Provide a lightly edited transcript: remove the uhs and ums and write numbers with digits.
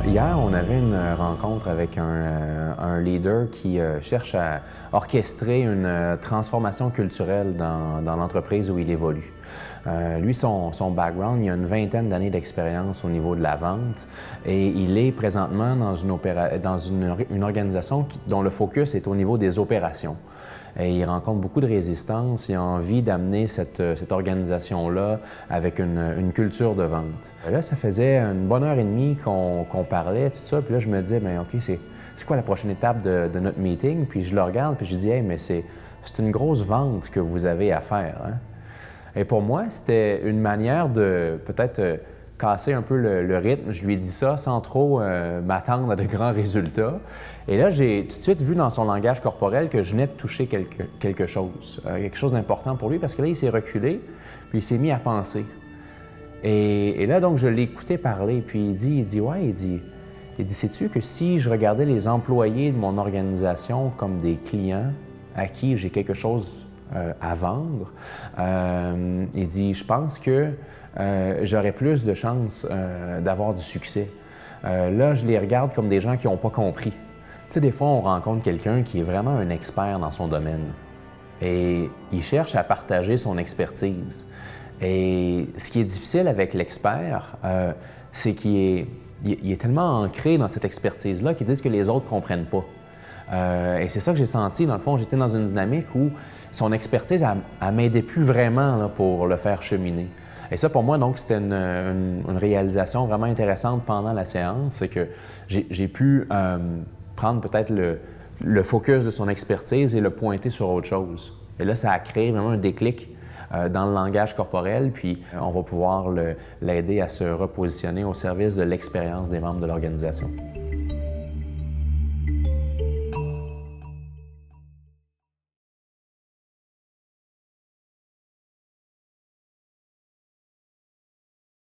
Hier, on avait une rencontre avec un leader qui cherche à orchestrer une transformation culturelle dans l'entreprise où il évolue. Lui, son background, il a une vingtaine d'années d'expérience au niveau de la vente et il est présentement dans une organisation dont le focus est au niveau des opérations. Et il rencontre beaucoup de résistance, il a envie d'amener cette organisation-là avec une culture de vente. Là, ça faisait une bonne heure et demie qu'on parlait, tout ça, puis là, je me disais, bien, OK, c'est quoi la prochaine étape de notre meeting? Puis je le regarde, puis je dis, hey, mais c'est une grosse vente que vous avez à faire, hein? Et pour moi, c'était une manière de peut-être casser un peu le rythme. Je lui ai dit ça sans trop m'attendre à de grands résultats. Et là, j'ai tout de suite vu dans son langage corporel que je venais de toucher quelque chose d'important pour lui, parce que là, il s'est reculé, puis il s'est mis à penser. Et là, donc, je l'ai écouté parler, puis il dit, sais-tu que si je regardais les employés de mon organisation comme des clients à qui j'ai quelque chose à vendre, il dit, je pense que j'aurais plus de chances d'avoir du succès. Là, je les regarde comme des gens qui n'ont pas compris. Tu sais, des fois, on rencontre quelqu'un qui est vraiment un expert dans son domaine et il cherche à partager son expertise. Et ce qui est difficile avec l'expert, c'est qu'il est tellement ancré dans cette expertise-là qu'il dit que les autres ne comprennent pas. Et c'est ça que j'ai senti. Dans le fond, j'étais dans une dynamique où son expertise, elle m'aidait plus vraiment là, pour le faire cheminer. Et ça, pour moi, donc, c'était une réalisation vraiment intéressante pendant la séance. C'est que j'ai pu prendre peut-être le focus de son expertise et le pointer sur autre chose. Et là, ça a créé vraiment un déclic dans le langage corporel, puis on va pouvoir l'aider à se repositionner au service de l'expérience des membres de l'organisation.